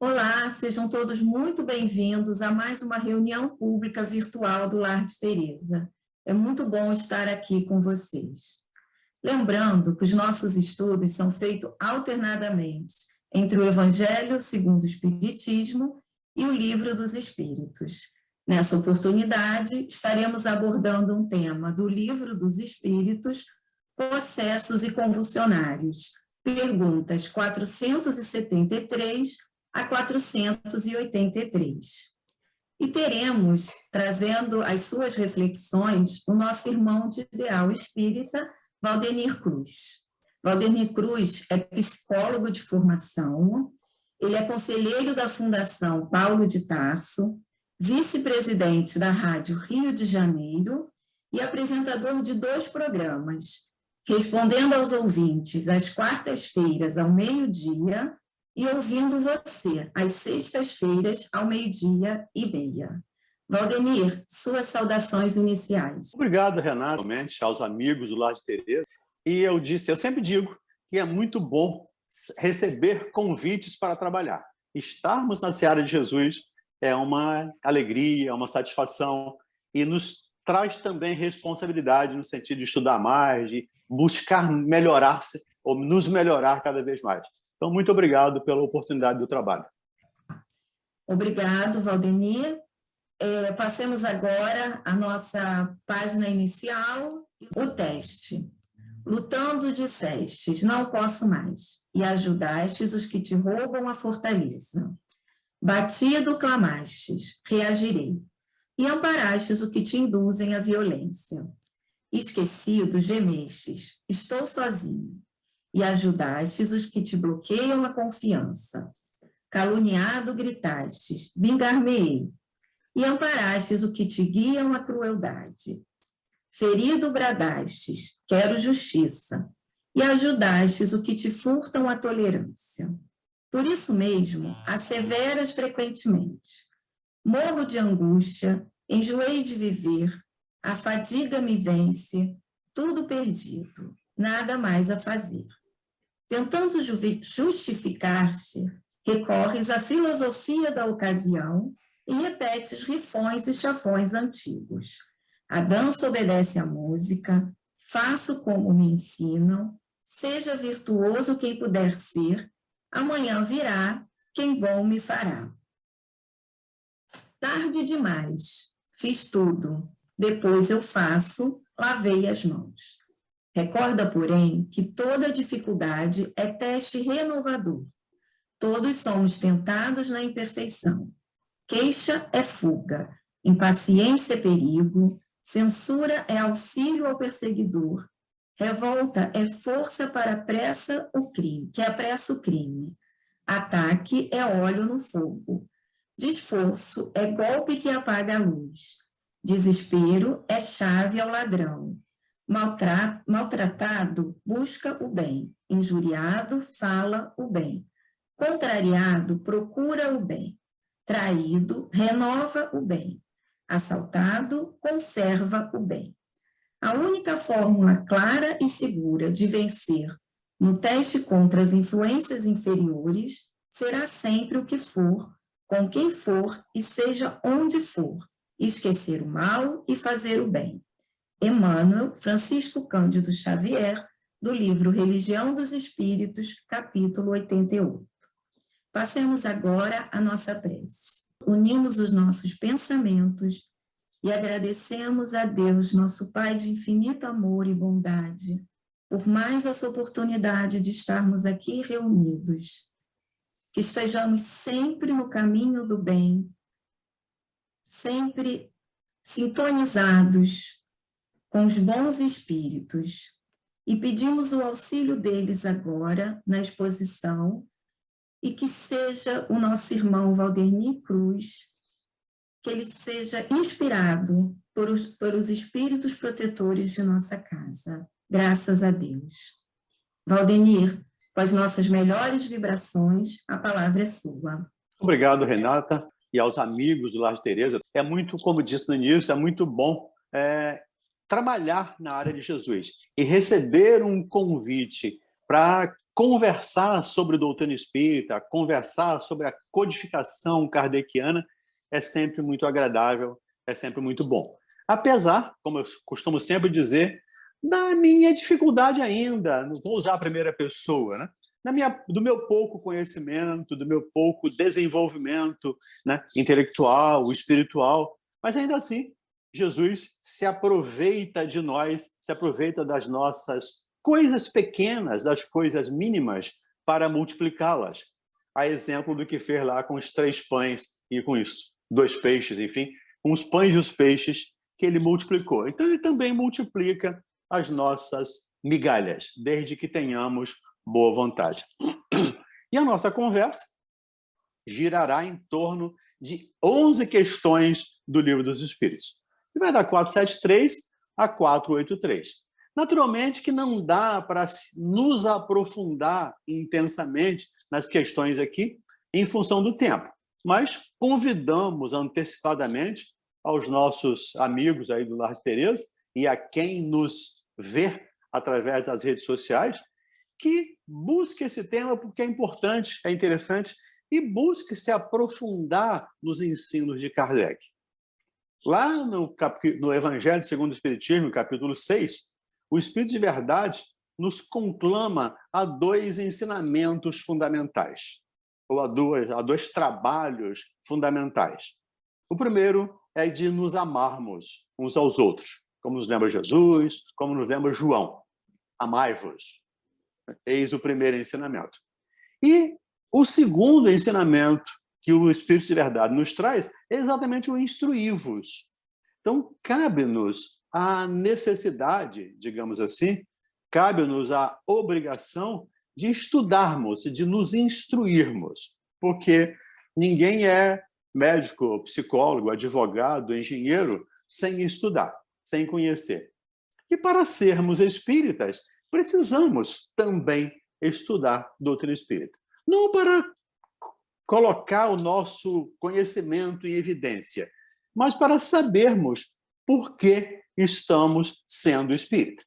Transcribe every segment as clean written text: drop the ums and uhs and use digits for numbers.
Olá, sejam todos muito bem-vindos a mais uma reunião pública virtual do Lar de Teresa. É muito bom estar aqui com vocês. Lembrando que os nossos estudos são feitos alternadamente entre o Evangelho segundo o Espiritismo e o Livro dos Espíritos. Nessa oportunidade, estaremos abordando um tema do Livro dos Espíritos, Processos e Convulsionários, perguntas 473 a 483. E teremos, trazendo as suas reflexões, o nosso irmão de ideal espírita, Valdenir Cruz. Valdenir Cruz é psicólogo de formação, ele é conselheiro da Fundação Paulo de Tarso, vice-presidente da Rádio Rio de Janeiro e apresentador de 2 programas, respondendo aos ouvintes às quartas-feiras ao meio-dia e ouvindo você às sextas-feiras ao 12:30. Valdenir, suas saudações iniciais. Obrigado, Renato, realmente, aos amigos do Lar de Teresa. E eu sempre digo que é muito bom receber convites para trabalhar. Estarmos na Seara de Jesus é uma alegria, é uma satisfação e nos traz também responsabilidade no sentido de estudar mais, de buscar melhorar-se ou nos melhorar cada vez mais. Então, muito obrigado pela oportunidade do trabalho. Obrigado, Valdenir. Passemos agora à nossa página inicial, o teste. Lutando dissestes, não posso mais, e ajudastes os que te roubam a fortaleza. Batido clamastes, reagirei, e amparastes o que te induzem à violência. Esquecido gemestes, estou sozinho, e ajudastes os que te bloqueiam a confiança. Caluniado gritastes, vingar-me-ei, e amparastes o que te guiam à crueldade. Ferido bradastes, quero justiça, e ajudastes o que te furtam a tolerância. Por isso mesmo, asseveras frequentemente. Morro de angústia, enjoei de viver, a fadiga me vence, tudo perdido, nada mais a fazer. Tentando justificar-te, recorres à filosofia da ocasião e repetes rifões e chafões antigos. A dança obedece à música, faço como me ensinam, seja virtuoso quem puder ser, amanhã virá quem bom me fará. Tarde demais, fiz tudo, depois eu faço, lavei as mãos. Recorda, porém, que toda dificuldade é teste renovador. Todos somos tentados na imperfeição. Queixa é fuga, impaciência é perigo, censura é auxílio ao perseguidor, revolta é força para que apressa o crime, ataque é óleo no fogo, desforço é golpe que apaga a luz, desespero é chave ao ladrão, maltratado busca o bem, injuriado fala o bem, contrariado procura o bem, traído renova o bem, assaltado conserva o bem. A única fórmula clara e segura de vencer no teste contra as influências inferiores será sempre o que for, com quem for e seja onde for, esquecer o mal e fazer o bem. Emmanuel Francisco Cândido Xavier, do livro Religião dos Espíritos, capítulo 88. Passemos agora à nossa prece. Unimos os nossos pensamentos e agradecemos a Deus, nosso Pai de infinito amor e bondade, por mais essa oportunidade de estarmos aqui reunidos. Que estejamos sempre no caminho do bem, sempre sintonizados com os bons espíritos. E pedimos o auxílio deles agora, na exposição, e que seja o nosso irmão Valdenir Cruz, que ele seja inspirado por os espíritos protetores de nossa casa. Graças a Deus. Valdenir, com as nossas melhores vibrações, a palavra é sua. Obrigado, Renata, e aos amigos do Lar de Teresa. É muito, como disse no início, é muito bom trabalhar na área de Jesus e receber um convite para conversar sobre doutrina espírita, conversar sobre a codificação kardeciana é sempre muito agradável, é sempre muito bom. Apesar, como eu costumo sempre dizer, da minha dificuldade ainda, não vou usar a primeira pessoa, né? Do meu pouco conhecimento, do meu pouco desenvolvimento, né, intelectual, espiritual, mas ainda assim, Jesus se aproveita de nós, se aproveita das nossas coisas pequenas, das coisas mínimas, para multiplicá-las. A exemplo do que fez lá com os 3 pães e com isso, 2 peixes, enfim, com os pães e os peixes que ele multiplicou. Então, ele também multiplica as nossas migalhas, desde que tenhamos boa vontade. E a nossa conversa girará em torno de 11 questões do Livro dos Espíritos. E vai da 473 a 483. Naturalmente que não dá para nos aprofundar intensamente nas questões aqui, em função do tempo, mas convidamos antecipadamente aos nossos amigos aí do Lar de Tereza e a quem nos vê através das redes sociais, que busque esse tema porque é importante, é interessante, e busque se aprofundar nos ensinos de Kardec. Lá no Evangelho segundo o Espiritismo, capítulo 6, o Espírito de Verdade nos conclama a 2 ensinamentos fundamentais, ou a 2 trabalhos fundamentais. O primeiro é de nos amarmos uns aos outros, como nos lembra Jesus, como nos lembra João. Amai-vos. Eis o primeiro ensinamento. E o segundo ensinamento que o Espírito de Verdade nos traz é exatamente o instruí-vos. Então, cabe-nos a necessidade, digamos assim, cabe-nos a obrigação de estudarmos, de nos instruirmos, porque ninguém é médico, psicólogo, advogado, engenheiro sem estudar, sem conhecer. E para sermos espíritas, precisamos também estudar doutrina espírita. Não para colocar o nosso conhecimento em evidência, mas para sabermos por que estamos sendo espírita.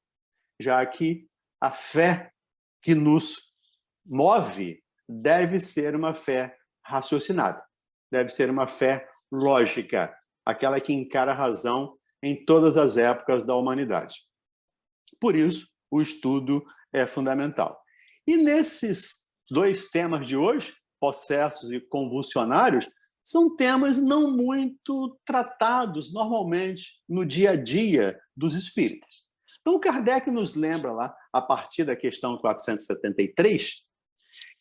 Já que a fé que nos move deve ser uma fé raciocinada, deve ser uma fé lógica, aquela que encara a razão em todas as épocas da humanidade. Por isso, o estudo é fundamental. E nesses 2 temas de hoje, possessos e convulsionários, são temas não muito tratados normalmente no dia a dia dos espíritas. Então, Kardec nos lembra lá, a partir da questão 473,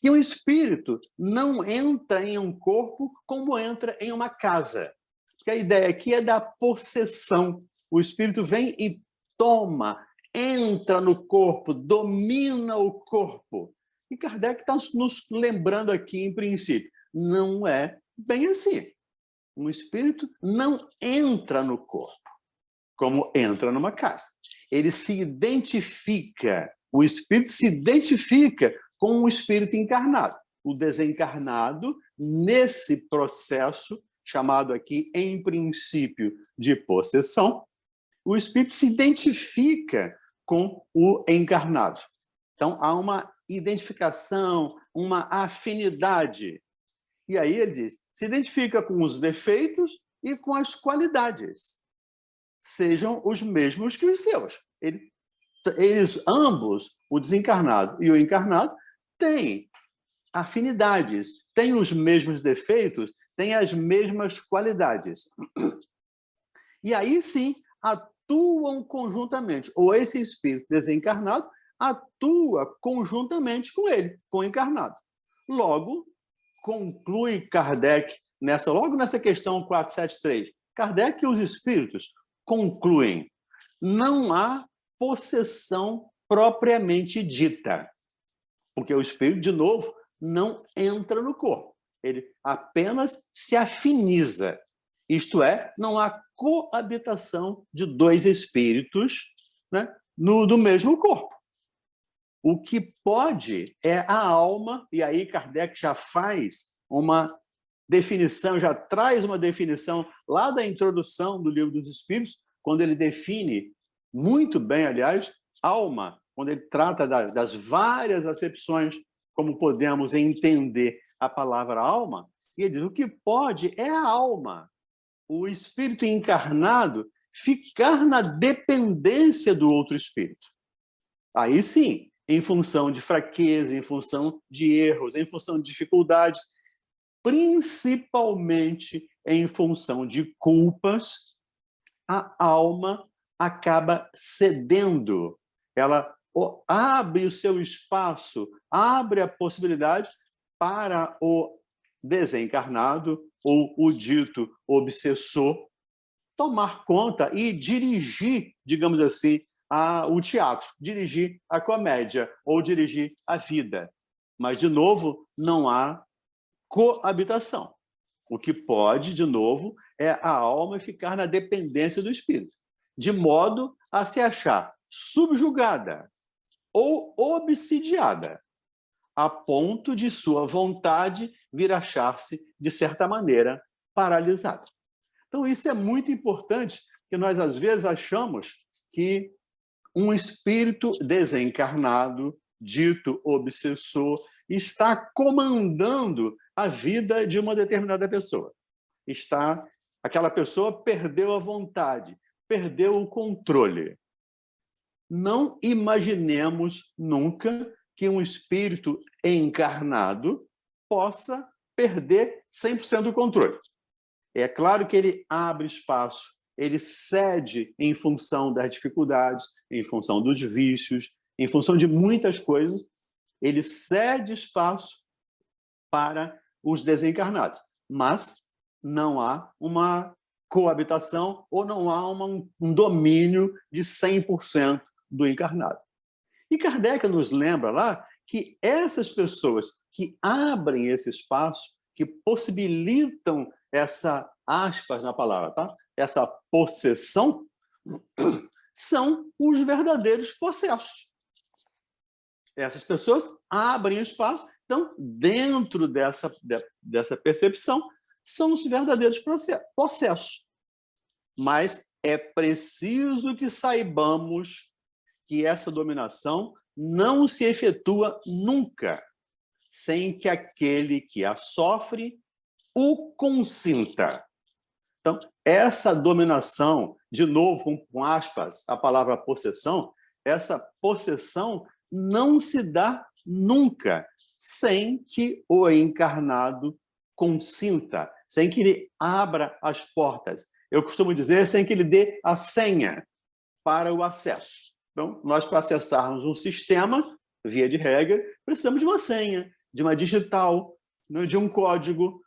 que um espírito não entra em um corpo como entra em uma casa. Porque a ideia aqui é da possessão. O espírito vem e toma, entra no corpo, domina o corpo. E Kardec está nos lembrando aqui, em princípio, não é bem assim. Um espírito não entra no corpo, como entra numa casa. Ele se identifica, o espírito se identifica com o espírito encarnado. O desencarnado, nesse processo, chamado aqui, em princípio, de possessão, o espírito se identifica com o encarnado. Então, há uma identificação, uma afinidade. E aí ele diz, se identifica com os defeitos e com as qualidades. Sejam os mesmos que os seus. Eles ambos, o desencarnado e o encarnado, têm afinidades, têm os mesmos defeitos, têm as mesmas qualidades. E aí sim, atuam conjuntamente. Ou esse espírito desencarnado atua conjuntamente com ele, com o encarnado. Logo, conclui Kardec, logo nessa questão 473, Kardec e os espíritos concluem, não há possessão propriamente dita, porque o espírito, de novo, não entra no corpo, ele apenas se afiniza, isto é, não há coabitação de 2 espíritos, né, do mesmo corpo. O que pode é a alma, e aí Kardec já faz uma definição, já traz uma definição lá da introdução do Livro dos Espíritos, quando ele define, muito bem, aliás, alma quando ele trata das várias acepções, como podemos entender a palavra alma, ele diz: o que pode é a alma, o espírito encarnado, ficar na dependência do outro espírito. Aí sim, em função de fraqueza, em função de erros, em função de dificuldades, principalmente em função de culpas, a alma acaba cedendo. Ela abre o seu espaço, abre a possibilidade para o desencarnado ou o dito obsessor tomar conta e dirigir, digamos assim, o teatro, dirigir a comédia ou dirigir a vida. Mas, de novo, não há coabitação. O que pode, de novo, é a alma ficar na dependência do espírito, de modo a se achar subjugada ou obsidiada, a ponto de sua vontade vir a achar-se, de certa maneira, paralisada. Então, isso é muito importante, porque nós, às vezes, achamos que um espírito desencarnado, dito obsessor, está comandando a vida de uma determinada pessoa. Aquela pessoa perdeu a vontade, perdeu o controle. Não imaginemos nunca que um espírito encarnado possa perder 100% do controle. É claro que ele abre espaço, ele cede em função das dificuldades, em função dos vícios, em função de muitas coisas, ele cede espaço para os desencarnados. Mas não há uma coabitação ou não há um domínio de 100% do encarnado. E Kardec nos lembra lá que essas pessoas que abrem esse espaço, que possibilitam essa, aspas na palavra, tá? Essa possessão, são os verdadeiros possessos. Essas pessoas abrem espaço, então, dentro dessa percepção, são os verdadeiros possessos. Mas é preciso que saibamos que essa dominação não se efetua nunca sem que aquele que a sofre o consinta. Então, essa dominação, de novo, com aspas, a palavra possessão, essa possessão não se dá nunca sem que o encarnado consinta, sem que ele abra as portas. Eu costumo dizer, sem que ele dê a senha para o acesso. Então, nós, para acessarmos um sistema, via de regra, precisamos de uma senha, de uma digital, de um código.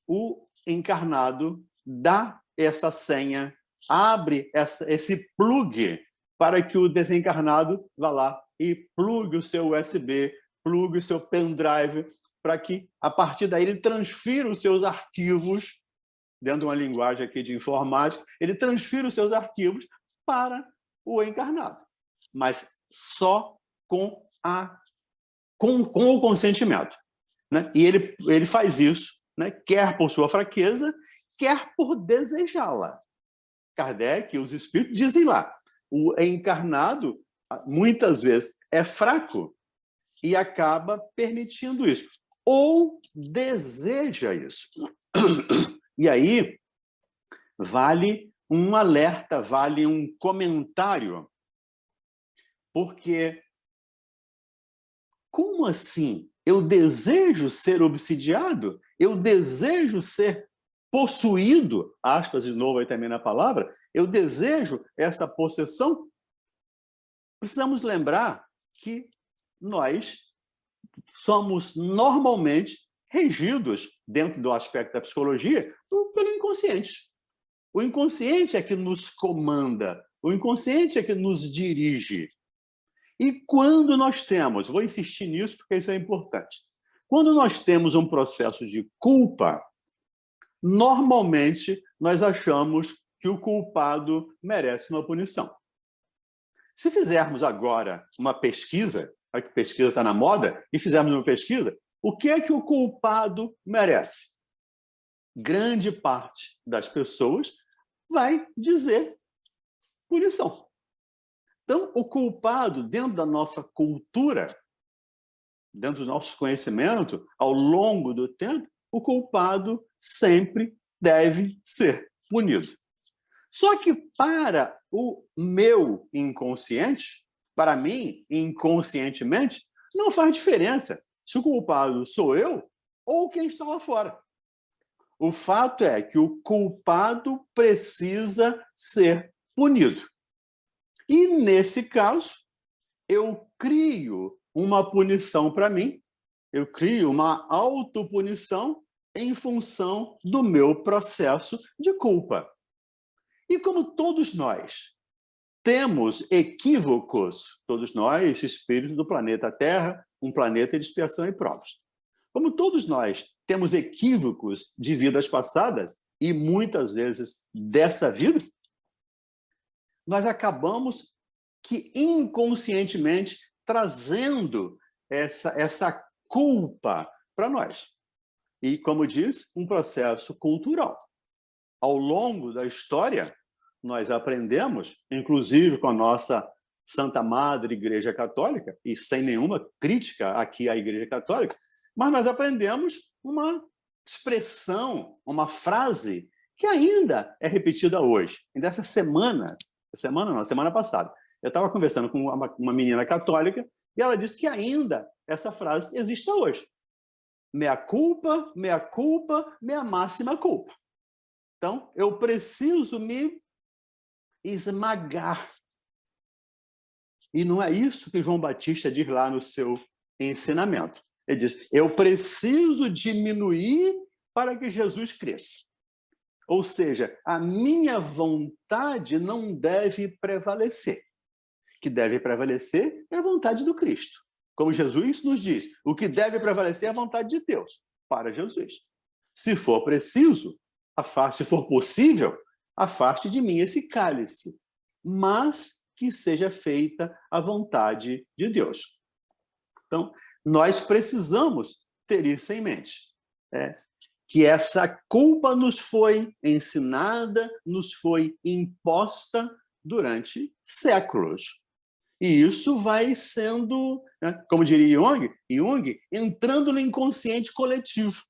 O encarnado dá essa senha, abre esse plug para que o desencarnado vá lá e plugue o seu USB, plugue o seu pendrive, para que, a partir daí, ele transfira os seus arquivos, dentro de uma linguagem aqui de informática, ele transfira os seus arquivos para o encarnado, mas só com o consentimento. Né? E ele faz isso, né? Quer por sua fraqueza, quer por desejá-la. Kardec e os espíritos dizem lá, o encarnado, muitas vezes, é fraco e acaba permitindo isso, ou deseja isso. E aí, vale um alerta, vale um comentário, porque como assim? Eu desejo ser obsidiado? Eu desejo ser possuído? Aspas de novo aí também na palavra. Eu desejo essa possessão? Precisamos lembrar que nós somos normalmente regidos, dentro do aspecto da psicologia, pelo inconsciente. O inconsciente é que nos comanda, o inconsciente é que nos dirige. E quando nós temos, vou insistir nisso porque isso é importante, quando nós temos um processo de culpa, normalmente nós achamos que o culpado merece uma punição. Se fizermos agora uma pesquisa, a pesquisa está na moda, e fizermos uma pesquisa, o que é que o culpado merece? Grande parte das pessoas vai dizer punição. Então, o culpado, dentro da nossa cultura, dentro do nosso conhecimento, ao longo do tempo, o culpado sempre deve ser punido. Só que para o meu inconsciente, para mim, inconscientemente, não faz diferença se o culpado sou eu ou quem está lá fora. O fato é que o culpado precisa ser punido. E, nesse caso, eu crio uma punição para mim, eu crio uma autopunição em função do meu processo de culpa. E como todos nós temos equívocos, todos nós, espíritos do planeta Terra, um planeta de expiação e provas. Como todos nós temos equívocos de vidas passadas, e muitas vezes dessa vida, nós acabamos que inconscientemente trazendo essa culpa para nós. E, como diz, um processo cultural. Ao longo da história, nós aprendemos, inclusive com a nossa Santa Madre Igreja Católica, e sem nenhuma crítica aqui à Igreja Católica, mas nós aprendemos uma expressão, uma frase que ainda é repetida hoje. E dessa semana passada, eu estava conversando com uma menina católica e ela disse que ainda essa frase existe hoje. Mea culpa, mea máxima culpa. Então, eu preciso me esmagar. E não é isso que João Batista diz lá no seu ensinamento. Ele diz, eu preciso diminuir para que Jesus cresça. Ou seja, a minha vontade não deve prevalecer. O que deve prevalecer é a vontade do Cristo. Como Jesus nos diz, o que deve prevalecer é a vontade de Deus para Jesus. Se for preciso, se for possível, afaste de mim esse cálice, mas que seja feita a vontade de Deus. Então, nós precisamos ter isso em mente. Que essa culpa nos foi ensinada, nos foi imposta durante séculos. E isso vai sendo, como diria Jung, entrando no inconsciente coletivo.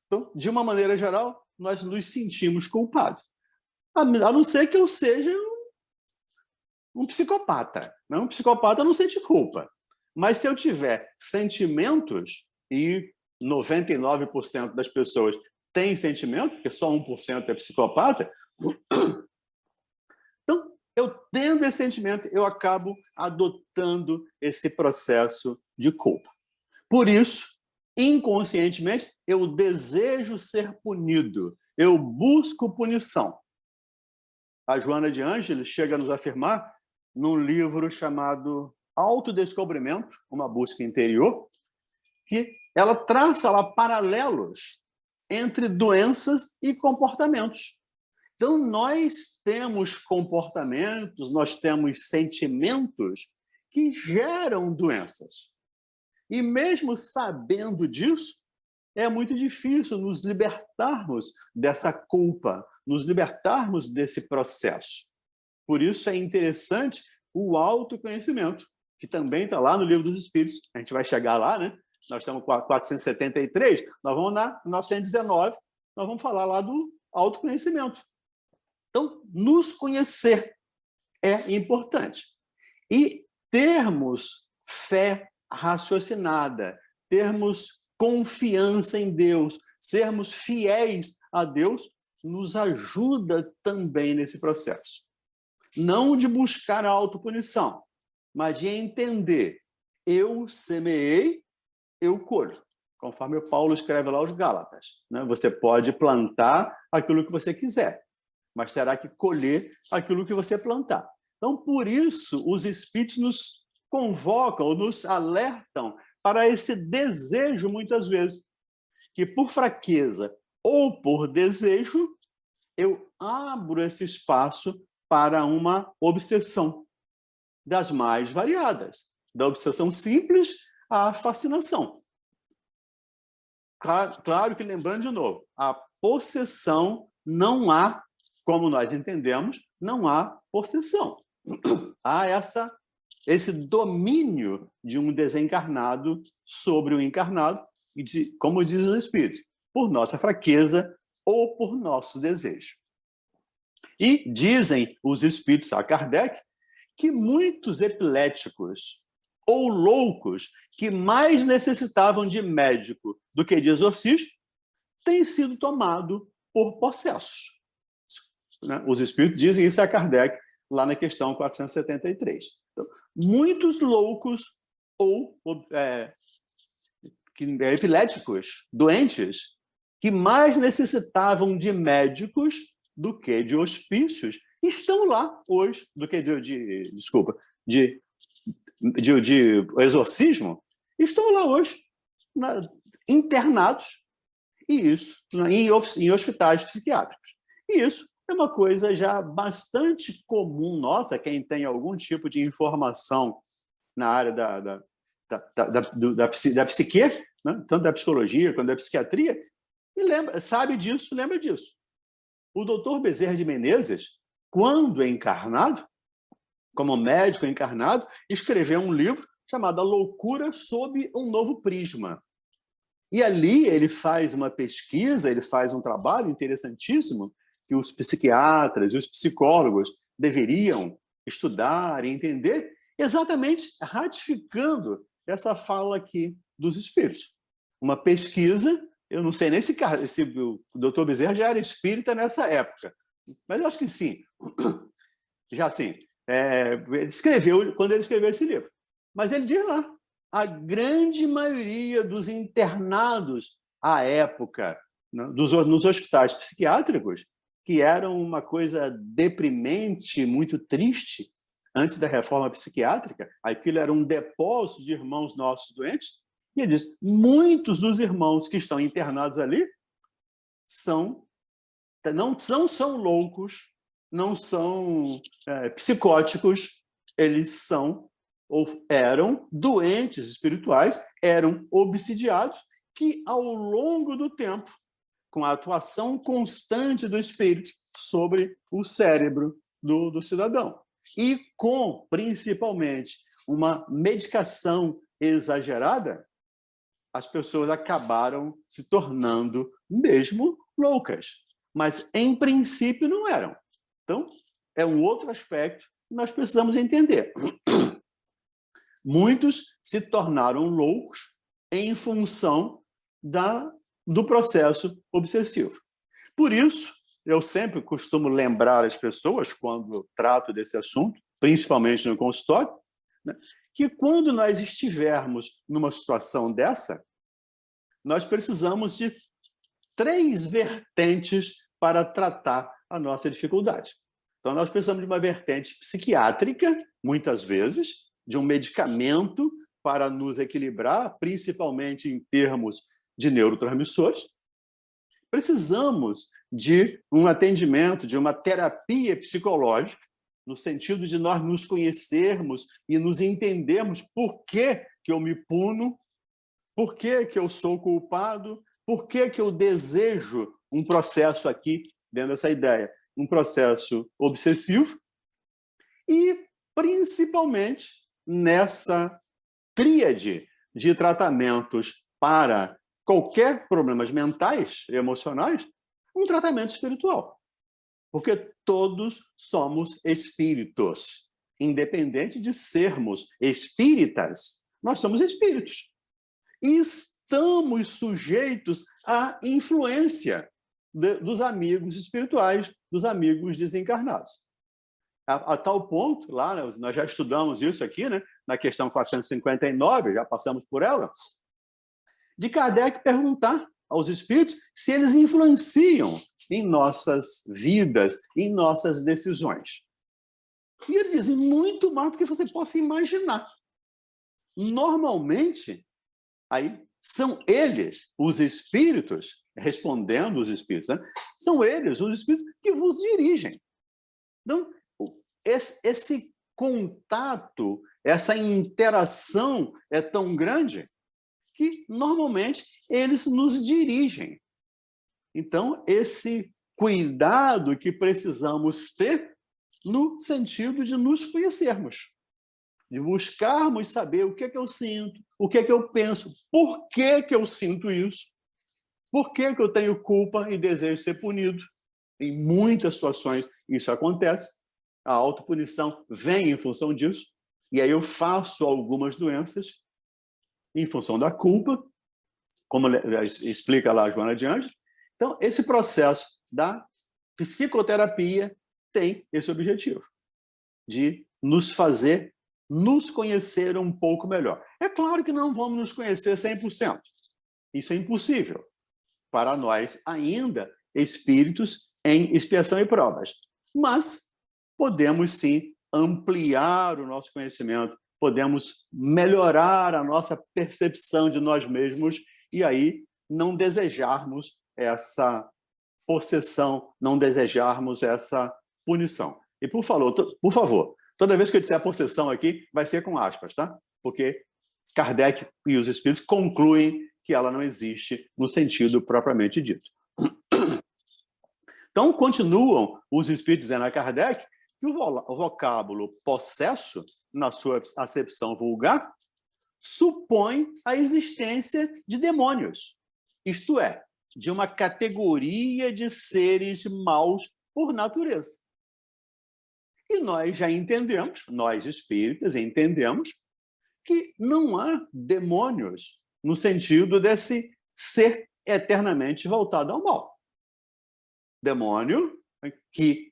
Então, de uma maneira geral, nós nos sentimos culpados. A não ser que eu seja um psicopata. Um psicopata não sente culpa. Mas se eu tiver sentimentos, e 99% das pessoas têm sentimento, porque só 1% é psicopata, então, eu tendo esse sentimento, eu acabo adotando esse processo de culpa. Por isso, inconscientemente, eu desejo ser punido, eu busco punição. A Joana de Ângeles chega a nos afirmar, num livro chamado Autodescobrimento, uma busca interior, que ela traça lá paralelos entre doenças e comportamentos. Então, nós temos comportamentos, nós temos sentimentos que geram doenças. E mesmo sabendo disso, é muito difícil nos libertarmos dessa culpa, nos libertarmos desse processo. Por isso é interessante o autoconhecimento, que também está lá no Livro dos Espíritos. A gente vai chegar lá, né? Nós estamos com 473, nós vamos na 919, nós vamos falar lá do autoconhecimento. Então, nos conhecer é importante. E termos fé raciocinada, termos confiança em Deus, sermos fiéis a Deus, nos ajuda também nesse processo. Não de buscar a autopunição, mas de entender, eu semeei, eu colho. Conforme o Paulo escreve lá aos Gálatas. Você pode plantar aquilo que você quiser, mas terá que colher aquilo que você plantar. Então, por isso, os Espíritos nos convocam, ou nos alertam para esse desejo, muitas vezes, que por fraqueza ou por desejo, eu abro esse espaço para uma obsessão das mais variadas, da obsessão simples à fascinação. Claro que, lembrando de novo, a possessão não há, como nós entendemos, não há possessão. há esse domínio de um desencarnado sobre o encarnado, e como dizem os espíritos, por nossa fraqueza ou por nossos desejos. E dizem os espíritos a Kardec que muitos epiléticos ou loucos que mais necessitavam de médico do que de exorcismo têm sido tomados por possessos. Os espíritos dizem isso a Kardec lá na questão 473. Então, muitos loucos ou epiléticos, doentes, que mais necessitavam de médicos do que de hospícios, estão lá hoje, do que de exorcismo, estão lá hoje, internados, e isso em hospitais psiquiátricos. E isso é uma coisa já bastante comum nossa, quem tem algum tipo de informação na área da psique, né? Tanto da psicologia quanto da psiquiatria, e sabe disso, lembra disso. O doutor Bezerra de Menezes, quando encarnado, como médico encarnado, escreveu um livro chamado A Loucura sob um Novo Prisma. E ali ele faz uma pesquisa, ele faz um trabalho interessantíssimo que os psiquiatras e os psicólogos deveriam estudar e entender, exatamente ratificando essa fala aqui dos espíritos. Uma pesquisa, eu não sei nem se o doutor Bezerra já era espírita nessa época, mas eu acho que sim. Já sim. Ele escreveu, quando ele escreveu esse livro. Mas ele diz lá, a grande maioria dos internados à época, né, nos hospitais psiquiátricos, que eram uma coisa deprimente, muito triste, antes da reforma psiquiátrica, aquilo era um depósito de irmãos nossos doentes, e ele diz, muitos dos irmãos que estão internados ali não são loucos, não são psicóticos, eles são ou eram doentes espirituais, eram obsidiados, que ao longo do tempo, com a atuação constante do espírito sobre o cérebro do cidadão, e com, principalmente, uma medicação exagerada, as pessoas acabaram se tornando mesmo loucas. Mas, em princípio, não eram. Então, é um outro aspecto que nós precisamos entender. Muitos se tornaram loucos em função do processo obsessivo. Por isso, eu sempre costumo lembrar as pessoas, quando trato desse assunto, principalmente no consultório, né, que quando nós estivermos numa situação dessa, nós precisamos de 3 vertentes para tratar a nossa dificuldade. Então, nós precisamos de uma vertente psiquiátrica, muitas vezes, de um medicamento para nos equilibrar, principalmente em termos de neurotransmissores. Precisamos de um atendimento, de uma terapia psicológica, no sentido de nós nos conhecermos e nos entendermos por que eu me puno, por que eu sou culpado, por que eu desejo um processo aqui, dentro dessa ideia, um processo obsessivo, e principalmente nessa tríade de tratamentos para qualquer problemas mentais e emocionais, um tratamento espiritual. Porque todos somos espíritos. Independente de sermos espíritas, nós somos espíritos. E estamos sujeitos à influência dos amigos espirituais, dos amigos desencarnados. A tal ponto, lá, nós já estudamos isso aqui, né, na questão 459, já passamos por ela, de Kardec perguntar aos espíritos se eles influenciam em nossas vidas, em nossas decisões. E eles dizem muito mais do que você possa imaginar. Normalmente, aí são eles, os espíritos, respondendo os espíritos, né? São eles, os espíritos, que vos dirigem. Então, esse contato, essa interação é tão grande que, normalmente, eles nos dirigem. Então, esse cuidado que precisamos ter no sentido de nos conhecermos, de buscarmos saber o que é que eu sinto, o que é que eu penso, por que que eu sinto isso, por que que eu tenho culpa e desejo ser punido. Em muitas situações isso acontece, a autopunição vem em função disso, e aí eu faço algumas doenças em função da culpa, como explica lá a Joana de Ângeles. Então, esse processo da psicoterapia tem esse objetivo, de nos fazer nos conhecer um pouco melhor. É claro que não vamos nos conhecer 100%. Isso é impossível para nós ainda, espíritos em expiação e provas. Mas podemos, sim, ampliar o nosso conhecimento, podemos melhorar a nossa percepção de nós mesmos e aí não desejarmos essa possessão, não desejarmos essa punição. E, por favor, toda vez que eu disser possessão aqui, vai ser com aspas, tá? Porque Kardec e os espíritos concluem que ela não existe no sentido propriamente dito. Então, continuam os espíritos dizendo a Kardec que o vocábulo possesso, na sua acepção vulgar, supõe a existência de demônios, isto é, de uma categoria de seres maus por natureza. E nós já entendemos, nós espíritas entendemos, que não há demônios no sentido desse ser eternamente voltado ao mal. Demônio, que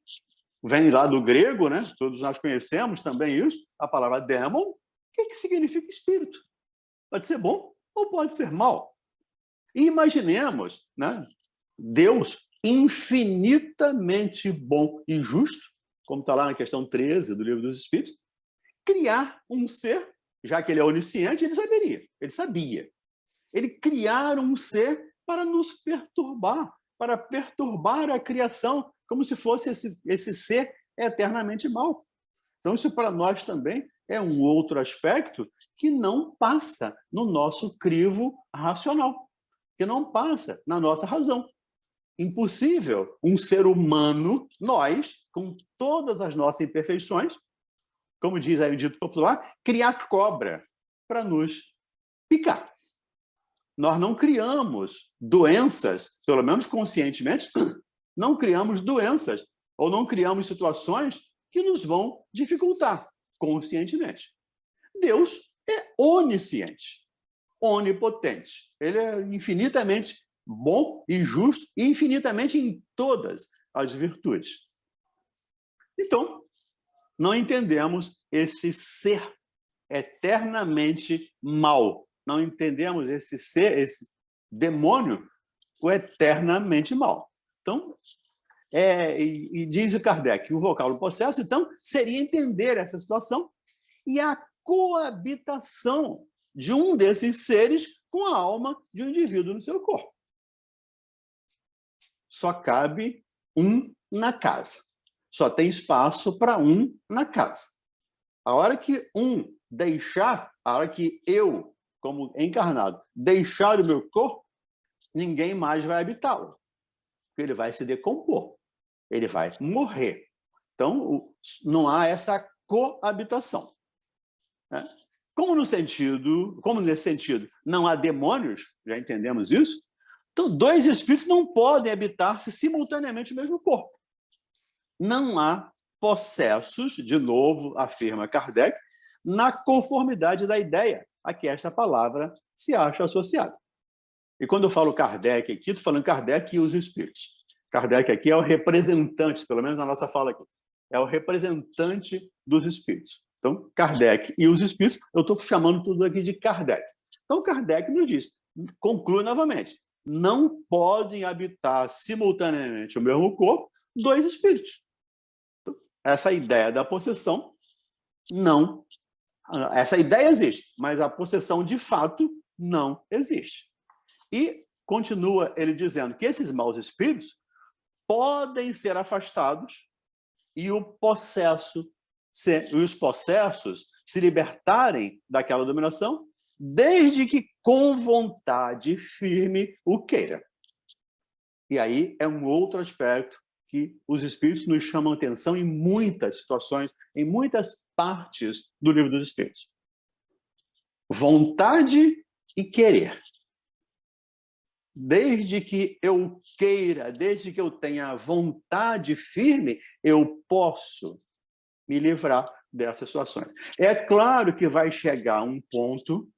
vem lá do grego, né? Todos nós conhecemos também isso, a palavra démon, o que significa espírito? Pode ser bom ou pode ser mal. E imaginemos, né, Deus infinitamente bom e justo, como está lá na questão 13 do Livro dos Espíritos, criar um ser, já que ele é onisciente, ele sabia. Ele criar um ser para nos perturbar, para perturbar a criação, como se fosse esse ser eternamente mau. Então, isso para nós também é um outro aspecto que não passa no nosso crivo racional, que não passa na nossa razão. Impossível um ser humano, nós, com todas as nossas imperfeições, como diz aí o dito popular, criar cobra para nos picar. Nós não criamos doenças, pelo menos conscientemente, não criamos doenças ou não criamos situações que nos vão dificultar conscientemente. Deus é onisciente, onipotente. Ele é infinitamente bom e justo e infinitamente em todas as virtudes. Então, não entendemos esse ser eternamente mau. Não entendemos esse ser, esse demônio, o eternamente mau. Então, e diz o Kardec que o vocábulo possesso, então, seria entender essa situação e a coabitação de um desses seres com a alma de um indivíduo no seu corpo. Só cabe um na casa. Só tem espaço para um na casa. A hora que um deixar, a hora que eu, como encarnado, deixar o meu corpo, ninguém mais vai habitá-lo. Ele vai se decompor. Ele vai morrer. Então, não há essa coabitação. Né? Como nesse sentido não há demônios, já entendemos isso, então dois espíritos não podem habitar-se simultaneamente no mesmo corpo. Não há possessos, de novo, afirma Kardec, na conformidade da ideia a que esta palavra se acha associada. E quando eu falo Kardec aqui, estou falando Kardec e os espíritos. Kardec aqui é o representante, pelo menos na nossa fala aqui, é o representante dos espíritos. Então, Kardec e os espíritos, eu estou chamando tudo aqui de Kardec. Então, Kardec nos diz, conclui novamente, não podem habitar simultaneamente o mesmo corpo dois espíritos. Então, essa ideia da possessão não... Essa ideia existe, mas a possessão, de fato, não existe. E continua ele dizendo que esses maus espíritos podem ser afastados e os possessos se libertarem daquela dominação, desde que com vontade firme o queira. E aí é um outro aspecto que os Espíritos nos chamam atenção em muitas situações, em muitas partes do Livro dos Espíritos. Vontade e querer. Desde que eu queira, desde que eu tenha vontade firme, eu posso me livrar dessas situações. É claro que vai chegar um ponto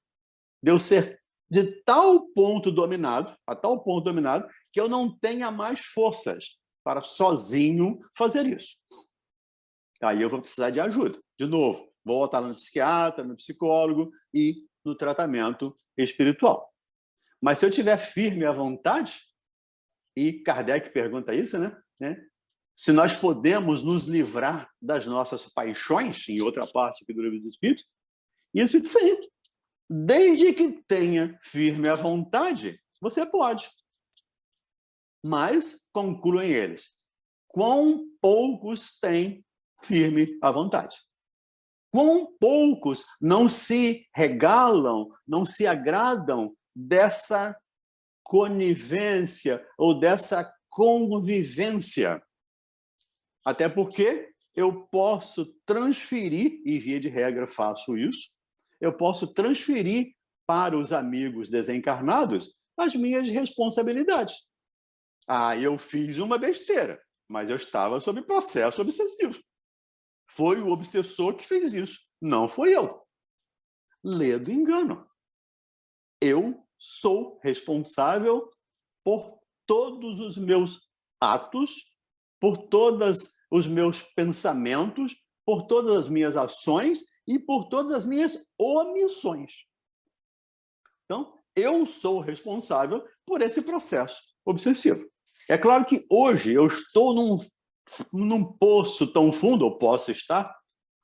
de eu ser de tal ponto dominado, a tal ponto dominado, que eu não tenha mais forças para sozinho fazer isso. Aí eu vou precisar de ajuda. De novo, vou voltar no psiquiatra, no psicólogo e no tratamento espiritual. Mas se eu tiver firme à vontade, e Kardec pergunta isso, né? Se nós podemos nos livrar das nossas paixões, em outra parte aqui do Livro dos Espíritos, e o Espírito sim. Desde que tenha firme à vontade, você pode. Mas, concluem eles, quão poucos têm firme à vontade. Quão poucos não se regalam, não se agradam dessa conivência ou dessa convivência. Até porque eu posso transferir, e via de regra faço isso, eu posso transferir para os amigos desencarnados as minhas responsabilidades. Eu fiz uma besteira, mas eu estava sob processo obsessivo. Foi o obsessor que fez isso, não foi eu. Lê do engano. Eu sou responsável por todos os meus atos, por todos os meus pensamentos, por todas as minhas ações e por todas as minhas omissões. Então, eu sou responsável por esse processo obsessivo. É claro que hoje eu estou num poço tão fundo, ou posso estar,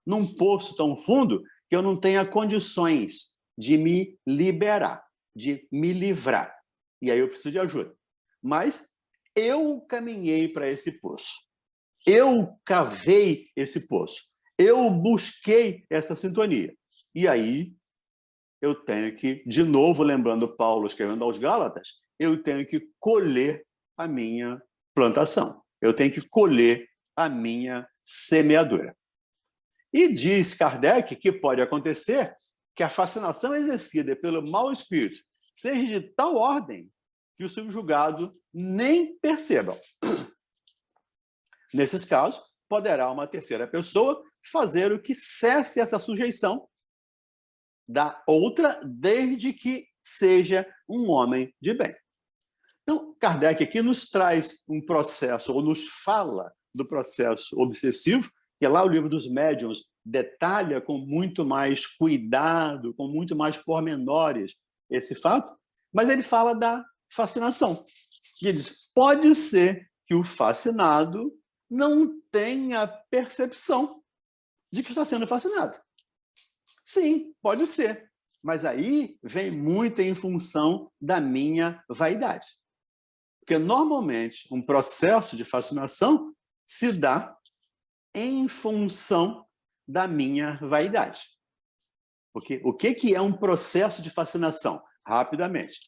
num poço tão fundo que eu não tenha condições de me liberar, de me livrar. E aí eu preciso de ajuda. Mas eu caminhei para esse poço. Eu cavei esse poço. Eu busquei essa sintonia. E aí eu tenho que, de novo, lembrando Paulo escrevendo aos Gálatas, eu tenho que colher a minha plantação. Eu tenho que colher a minha semeadura. E diz Kardec que pode acontecer que a fascinação exercida pelo mau espírito seja de tal ordem que o subjugado nem perceba. Nesses casos, poderá uma terceira pessoa fazer o que cesse essa sujeição da outra, desde que seja um homem de bem. Então, Kardec aqui nos traz um processo, ou nos fala do processo obsessivo, que lá o Livro dos Médiuns detalha com muito mais cuidado, com muito mais pormenores esse fato, mas ele fala da fascinação. E ele diz, pode ser que o fascinado não tenha percepção de que está sendo fascinado. Sim, pode ser. Mas aí vem muito em função da minha vaidade. Porque, normalmente, um processo de fascinação se dá em função da minha vaidade. Porque o que é um processo de fascinação? Rapidamente.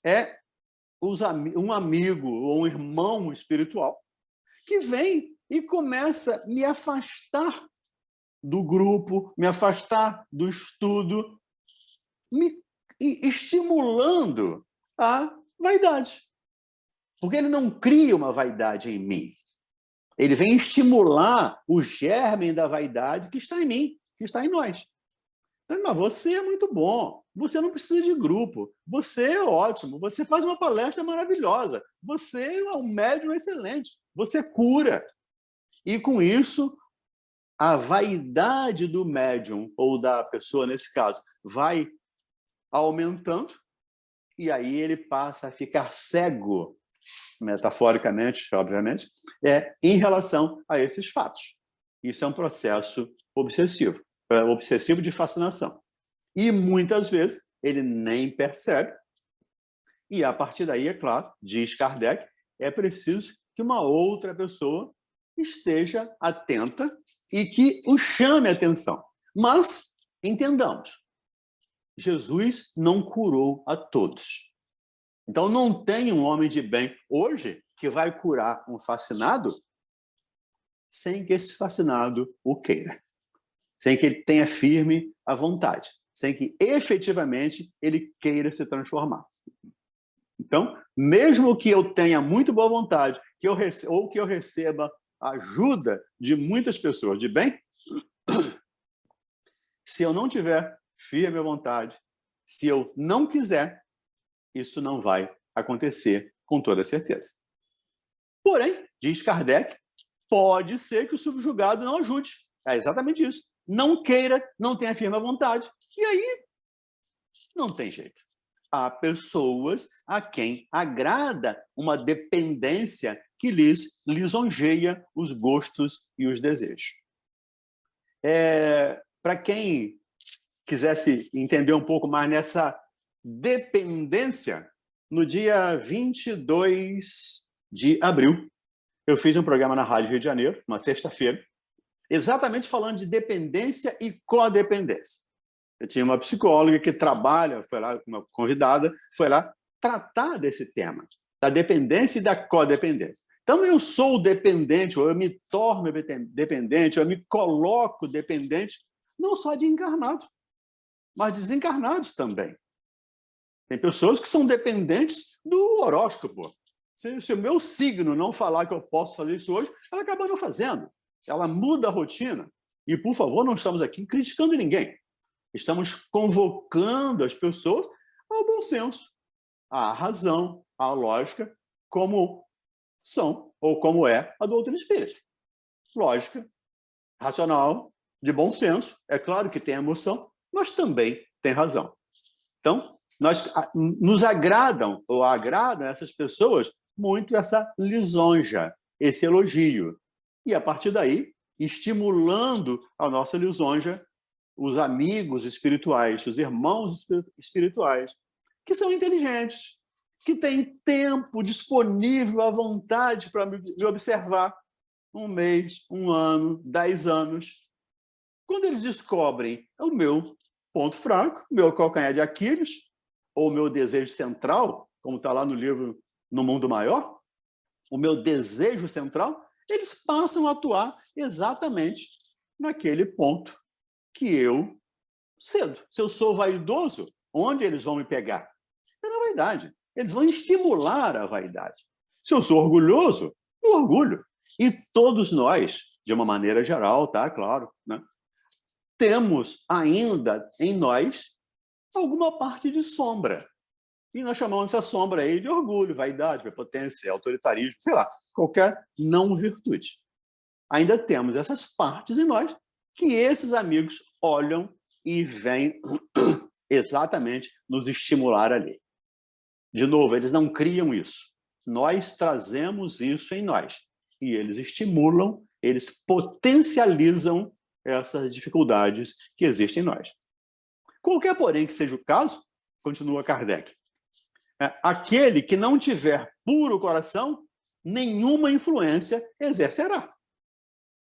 É um amigo ou um irmão espiritual que vem e começa a me afastar do grupo, me afastar do estudo, me estimulando a vaidade. Porque ele não cria uma vaidade em mim. Ele vem estimular o germe da vaidade que está em mim, que está em nós. Então, mas você é muito bom, você não precisa de grupo, você é ótimo, você faz uma palestra maravilhosa, você é um médium excelente, você cura. E com isso, a vaidade do médium, ou da pessoa nesse caso, vai aumentando, e aí ele passa a ficar cego, metaforicamente, obviamente, em relação a esses fatos. Isso é um processo obsessivo de fascinação. E muitas vezes ele nem percebe, e a partir daí, é claro, diz Kardec, é preciso que uma outra pessoa esteja atenta e que o chame a atenção. Mas, entendamos, Jesus não curou a todos. Então, não tem um homem de bem hoje que vai curar um fascinado sem que esse fascinado o queira, sem que ele tenha firme a vontade, sem que efetivamente ele queira se transformar. Então, mesmo que eu tenha muito boa vontade, ou que eu receba ajuda de muitas pessoas de bem, se eu não tiver firme a vontade, se eu não quiser, isso não vai acontecer com toda certeza. Porém, diz Kardec, pode ser que o subjugado não ajude. É exatamente isso. Não queira, não tenha firme vontade. E aí, não tem jeito. Há pessoas a quem agrada uma dependência que lhes lisonjeia os gostos e os desejos. Para quem quisesse entender um pouco mais nessa dependência, no dia 22 de abril, eu fiz um programa na Rádio Rio de Janeiro, uma sexta-feira, exatamente falando de dependência e codependência. Eu tinha uma psicóloga que trabalha, foi lá, uma convidada, foi lá tratar desse tema, da dependência e da codependência. Então, eu sou dependente, ou eu me torno dependente, ou eu me coloco dependente, não só de encarnado, mas de desencarnados também. Tem pessoas que são dependentes do horóscopo. Se o meu signo não falar que eu posso fazer isso hoje, ela acaba não fazendo. Ela muda a rotina. E, por favor, não estamos aqui criticando ninguém. Estamos convocando as pessoas ao bom senso, à razão, à lógica, como são ou como é a doutrina espírita. Lógica, racional, de bom senso. É claro que tem emoção, mas também tem razão. Então, nos agradam ou agradam essas pessoas muito essa lisonja, esse elogio. E, a partir daí, estimulando a nossa lisonja, os amigos espirituais, os irmãos espirituais, que são inteligentes, que têm tempo disponível à vontade para me observar 1 mês, 1 ano, 10 anos. Quando eles descobrem o meu ponto fraco, meu calcanhar de Aquiles, ou o meu desejo central, como está lá no livro No Mundo Maior, o meu desejo central, eles passam a atuar exatamente naquele ponto que eu cedo. Se eu sou vaidoso, onde eles vão me pegar? É na vaidade. Eles vão estimular a vaidade. Se eu sou orgulhoso, no orgulho. E todos nós, de uma maneira geral, tá? Claro, né? Temos ainda em nós alguma parte de sombra. E nós chamamos essa sombra aí de orgulho, vaidade, prepotência, autoritarismo, sei lá, qualquer não virtude. Ainda temos essas partes em nós que esses amigos olham e vêm exatamente nos estimular ali. De novo, eles não criam isso. Nós trazemos isso em nós. E eles estimulam, eles potencializam essas dificuldades que existem em nós. Qualquer, porém, que seja o caso, continua Kardec, aquele que não tiver puro coração, nenhuma influência exercerá.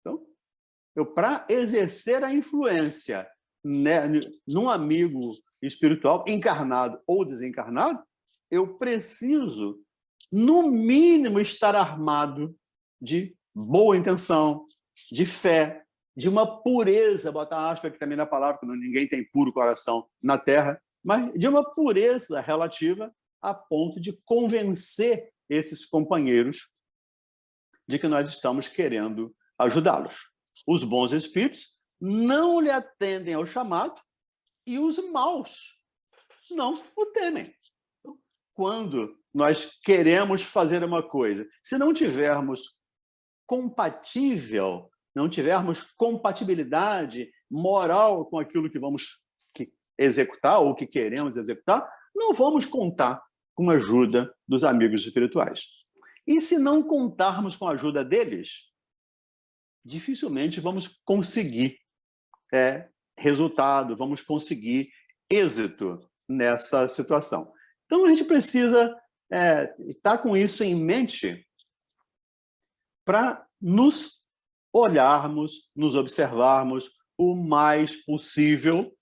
Então, para exercer a influência, né, num amigo espiritual, encarnado ou desencarnado, eu preciso, no mínimo, estar armado de boa intenção, de fé, de uma pureza, botar aspas aqui também na palavra, porque ninguém tem puro coração na Terra, mas de uma pureza relativa a ponto de convencer esses companheiros de que nós estamos querendo ajudá-los. Os bons espíritos não lhe atendem ao chamado e os maus não o temem. Quando nós queremos fazer uma coisa, se não tivermos não tivermos compatibilidade moral com aquilo que vamos executar ou que queremos executar, não vamos contar com a ajuda dos amigos espirituais. E se não contarmos com a ajuda deles, dificilmente vamos conseguir resultado, vamos conseguir êxito nessa situação. Então, a gente precisa estar com isso em mente para nos olharmos, nos observarmos o mais possível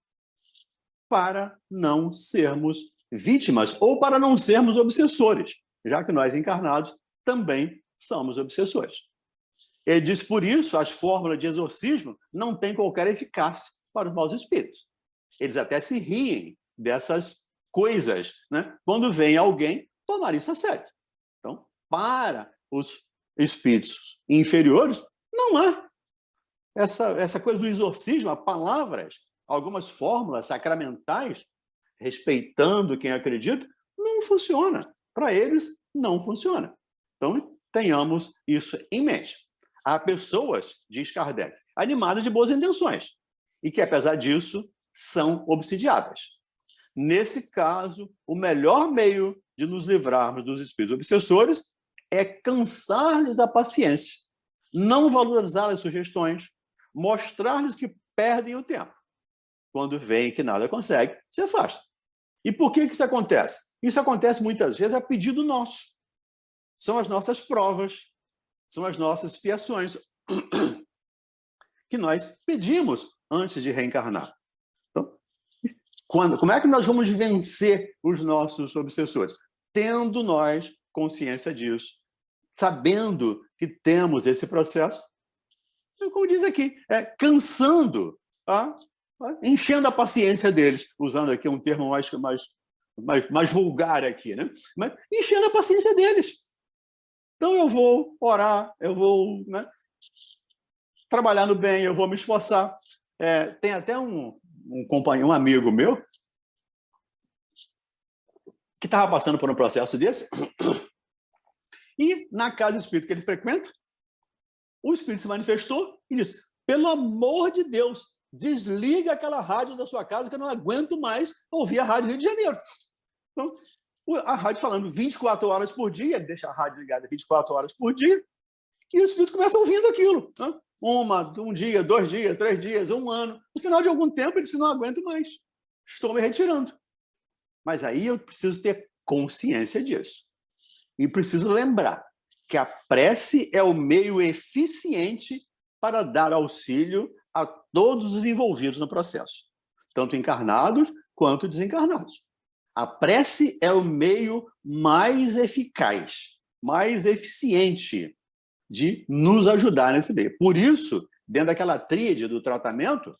para não sermos vítimas ou para não sermos obsessores, já que nós encarnados também somos obsessores. Ele diz, por isso, as fórmulas de exorcismo não têm qualquer eficácia para os maus espíritos. Eles até se riem dessas coisas, né? Quando vem alguém tomar isso a sério. Então, para os espíritos inferiores, não há essa coisa do exorcismo, há palavras, algumas fórmulas sacramentais, respeitando quem acredita, não funciona. Para eles, não funciona. Então, tenhamos isso em mente. Há pessoas, diz Kardec, animadas de boas intenções e que, apesar disso, são obsidiadas. Nesse caso, o melhor meio de nos livrarmos dos espíritos obsessores é cansar-lhes a paciência, não valorizar as sugestões, mostrar-lhes que perdem o tempo. Quando veem que nada consegue, se afasta. E por que isso acontece? Isso acontece muitas vezes a pedido nosso. São as nossas provas, são as nossas expiações que nós pedimos antes de reencarnar. Então, como é que nós vamos vencer os nossos obsessores? Tendo nós consciência disso, sabendo que temos esse processo, como diz aqui, cansando, enchendo a paciência deles, usando aqui um termo mais vulgar aqui, né? Mas enchendo a paciência deles. Então eu vou orar, eu vou, né, trabalhar no bem, eu vou me esforçar. Tem até um companheiro, um amigo meu, que estava passando por um processo desse, e na casa espírita que ele frequenta, o espírito se manifestou e disse, pelo amor de Deus, desliga aquela rádio da sua casa que eu não aguento mais ouvir a Rádio Rio de Janeiro. Então, a rádio falando 24 horas por dia, ele deixa a rádio ligada 24 horas por dia, e o espírito começa ouvindo aquilo. Né? Um dia, 2 dias, 3 dias, 1 ano. No final de algum tempo, ele disse, não aguento mais. Estou me retirando. Mas aí eu preciso ter consciência disso. E preciso lembrar que a prece é o meio eficiente para dar auxílio a todos os envolvidos no processo, tanto encarnados quanto desencarnados. A prece é o meio mais eficaz, mais eficiente de nos ajudar nesse meio. Por isso, dentro daquela tríade do tratamento,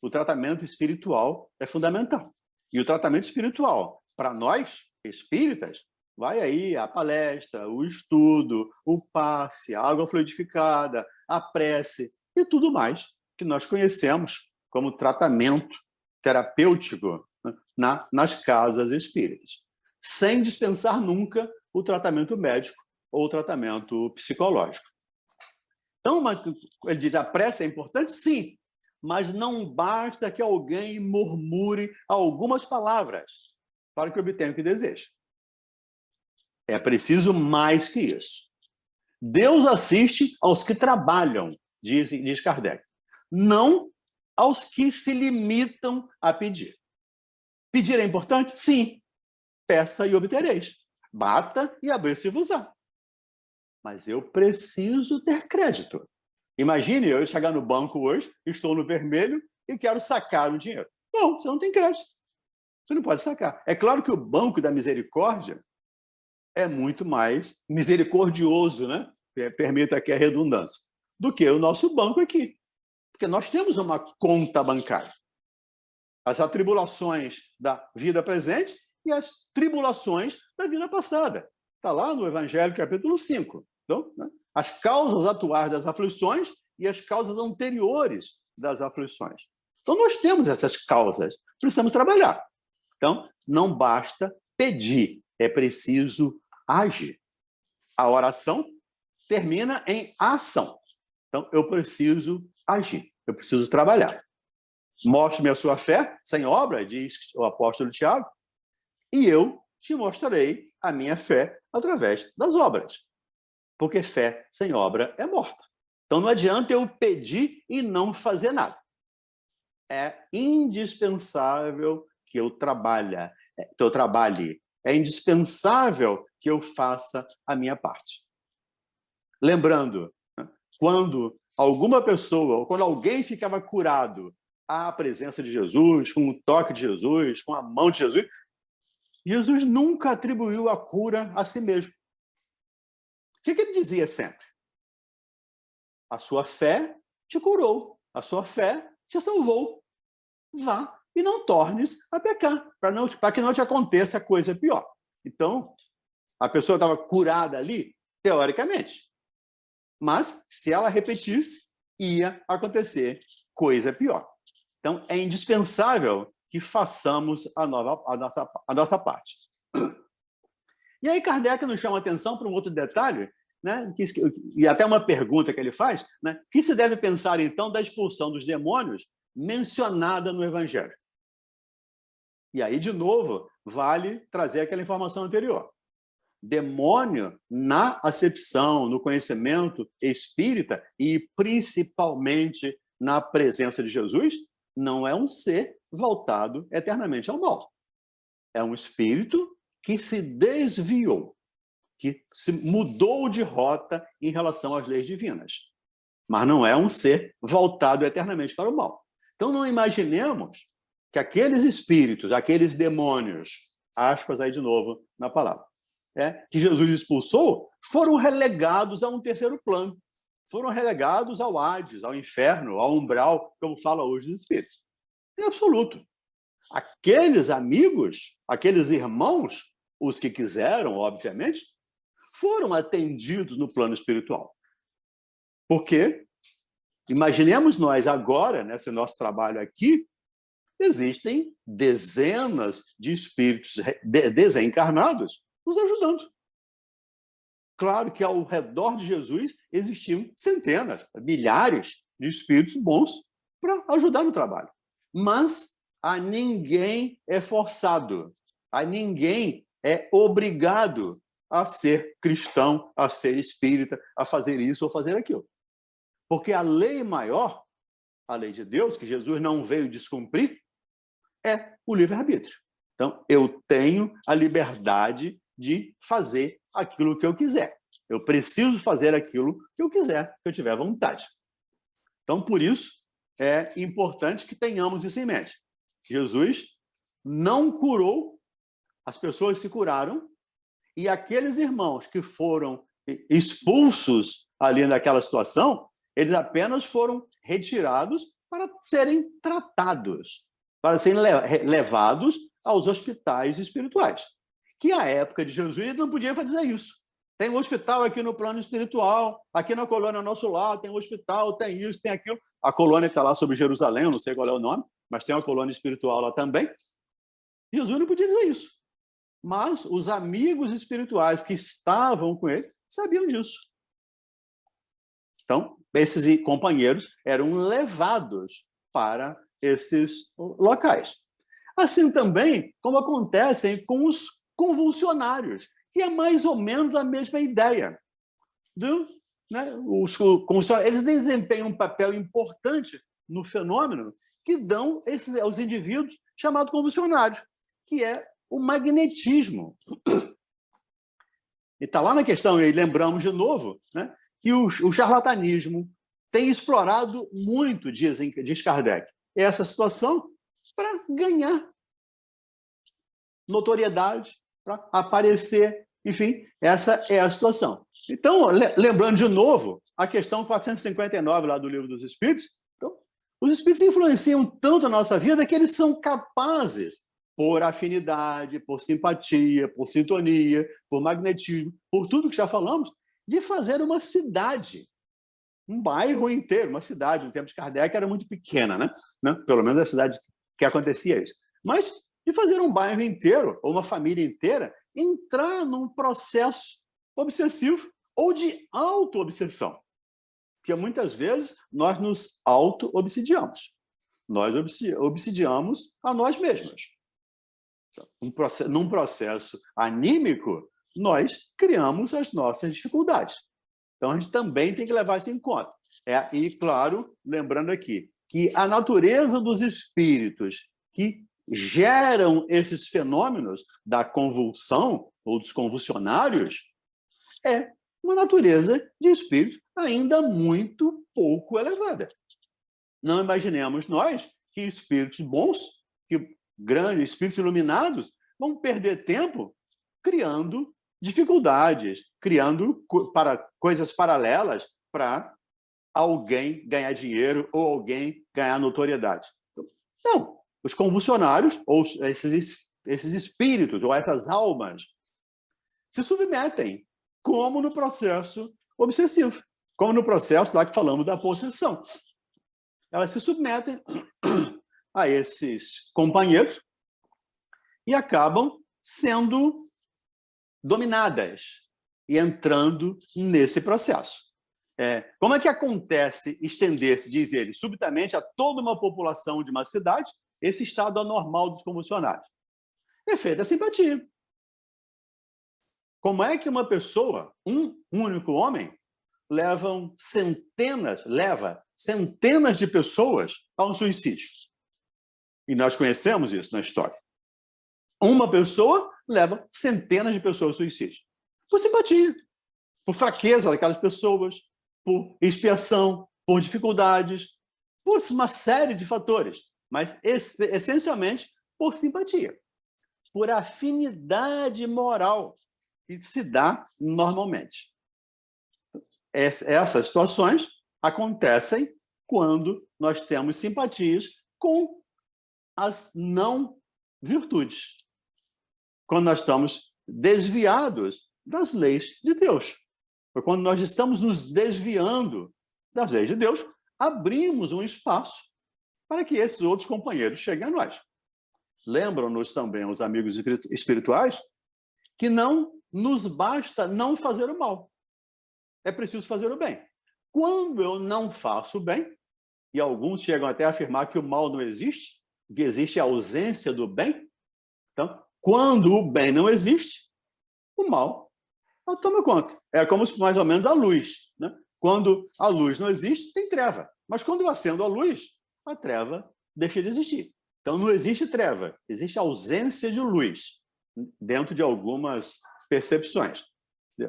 o tratamento espiritual é fundamental. E o tratamento espiritual, para nós, espíritas, vai aí a palestra, o estudo, o passe, a água fluidificada, a prece e tudo mais que nós conhecemos como tratamento terapêutico, né, nas casas espíritas, sem dispensar nunca o tratamento médico ou o tratamento psicológico. Então, mas ele diz, a prece é importante? Sim, mas não basta que alguém murmure algumas palavras para que obtenha o que deseja. É preciso mais que isso. Deus assiste aos que trabalham, diz Kardec, não aos que se limitam a pedir. Pedir é importante? Sim. Peça e obtereis. Bata e abrir-se-vos-á. Mas eu preciso ter crédito. Imagine eu chegar no banco hoje, estou no vermelho e quero sacar o dinheiro. Não, você não tem crédito. Você não pode sacar. É claro que o Banco da Misericórdia é muito mais misericordioso, né? Permita aqui a redundância, do que o nosso banco aqui. Porque nós temos uma conta bancária. As atribulações da vida presente e as tribulações da vida passada. Está lá no Evangelho, capítulo 5. Então, né, as causas atuais das aflições e as causas anteriores das aflições. Então, nós temos essas causas, precisamos trabalhar. Então, não basta pedir, é preciso agir. A oração termina em ação. Então, eu preciso agir, eu preciso trabalhar. Mostre-me a sua fé sem obra, diz o apóstolo Tiago, e eu te mostrarei a minha fé através das obras. Porque fé sem obra é morta. Então, não adianta eu pedir e não fazer nada. É indispensável que eu trabalhe. É indispensável que eu faça a minha parte. Lembrando, quando alguma pessoa, ou quando alguém ficava curado à presença de Jesus, com o toque de Jesus, com a mão de Jesus, Jesus nunca atribuiu a cura a si mesmo. O que ele dizia sempre? A sua fé te curou, a sua fé te salvou. Vá e não tornes a pecar, para que não te aconteça coisa pior. Então, a pessoa estava curada ali, teoricamente. Mas, se ela repetisse, ia acontecer coisa pior. Então, é indispensável que façamos a nossa parte. E aí, Kardec nos chama a atenção para um outro detalhe, né? E até uma pergunta que ele faz, né? Que se deve pensar, então, da expulsão dos demônios mencionada no Evangelho? E aí, de novo, vale trazer aquela informação anterior. Demônio, na acepção, no conhecimento espírita e principalmente na presença de Jesus, não é um ser voltado eternamente ao mal. É um espírito que se desviou, que se mudou de rota em relação às leis divinas. Mas não é um ser voltado eternamente para o mal. Então, não imaginemos que aqueles espíritos, aqueles demônios, aspas aí de novo na palavra, que Jesus expulsou, foram relegados a um terceiro plano. Foram relegados ao Hades, ao inferno, ao umbral, como fala hoje os espíritos. Em absoluto. Aqueles amigos, aqueles irmãos, os que quiseram, obviamente, foram atendidos no plano espiritual. Porque, imaginemos nós agora, nesse nosso trabalho aqui, existem dezenas de espíritos desencarnados nos ajudando. Claro que ao redor de Jesus existiam centenas, milhares de espíritos bons para ajudar no trabalho. Mas a ninguém é forçado, a ninguém é obrigado a ser cristão, a ser espírita, a fazer isso ou fazer aquilo. Porque a lei maior, a lei de Deus, que Jesus não veio descumprir, é o livre-arbítrio. Então, eu tenho a liberdade de fazer aquilo que eu quiser. Eu preciso fazer aquilo que eu quiser, que eu tiver vontade. Então, por isso, é importante que tenhamos isso em mente. Jesus não curou, as pessoas se curaram, e aqueles irmãos que foram expulsos ali naquela situação, eles apenas foram retirados para serem tratados, para serem levados aos hospitais espirituais. Que à época de Jesus não podia fazer isso. Tem um hospital aqui no plano espiritual, aqui na colônia ao nosso lado, tem um hospital, tem isso, tem aquilo. A colônia está lá sobre Jerusalém, eu não sei qual é o nome, mas tem uma colônia espiritual lá também. Jesus não podia dizer isso. Mas os amigos espirituais que estavam com ele sabiam disso. Então, esses companheiros eram levados para esses locais. Assim também como acontece com os convulsionários, que é mais ou menos a mesma ideia. Os convulsionários, eles desempenham um papel importante no fenômeno que dão aos indivíduos chamados convulsionários, que é o magnetismo. E está lá na questão, e lembramos de novo, né, que o charlatanismo tem explorado muito, diz Kardec, essa situação para ganhar notoriedade, para aparecer, enfim, essa é a situação. Então, lembrando de novo a questão 459 lá do Livro dos Espíritos, então, os espíritos influenciam tanto a nossa vida que eles são capazes, por afinidade, por simpatia, por sintonia, por magnetismo, por tudo que já falamos, de fazer uma cidade, um bairro inteiro, uma cidade. No tempo de Kardec era muito pequena, né? Pelo menos a cidade que acontecia isso. Mas de fazer um bairro inteiro, ou uma família inteira, entrar num processo obsessivo ou de auto-obsessão. Porque muitas vezes nós nos auto-obsidiamos. Nós obsidiamos a nós mesmos. Num processo anímico, nós criamos as nossas dificuldades. Então, a gente também tem que levar isso em conta. E, claro, lembrando aqui, que a natureza dos espíritos que geram esses fenômenos da convulsão ou dos convulsionários é uma natureza de espírito ainda muito pouco elevada. Não imaginemos nós que espíritos bons, que grandes espíritos iluminados, vão perder tempo criando dificuldades, criando coisas paralelas para alguém ganhar dinheiro ou alguém ganhar notoriedade. Não. Os convulsionários, ou esses espíritos, ou essas almas, se submetem, como no processo obsessivo, como no processo lá que falamos da possessão. Elas se submetem a esses companheiros e acabam sendo dominadas e entrando nesse processo. Como é que acontece estender-se, diz ele, subitamente a toda uma população de uma cidade, esse estado anormal dos convulsionários? Efeito da simpatia. Como é que uma pessoa, um único homem, leva centenas de pessoas a um suicídio? E nós conhecemos isso na história. Uma pessoa leva centenas de pessoas ao suicídio. Por simpatia, por fraqueza daquelas pessoas, por expiação, por dificuldades, por uma série de fatores, mas essencialmente por simpatia, por afinidade moral que se dá normalmente. Essas situações acontecem quando nós temos simpatias com as não virtudes, quando nós estamos desviados das leis de Deus. Quando nós estamos nos desviando das leis de Deus, abrimos um espaço para que esses outros companheiros cheguem a nós. Lembram-nos também os amigos espirituais que não nos basta não fazer o mal. É preciso fazer o bem. Quando eu não faço o bem, e alguns chegam até a afirmar que o mal não existe, que existe a ausência do bem, então, quando o bem não existe, o mal toma conta. É como se, mais ou menos, a luz, né? Quando a luz não existe, tem treva. Mas quando eu acendo a luz, a treva deixa de existir. Então, não existe treva, existe ausência de luz dentro de algumas percepções,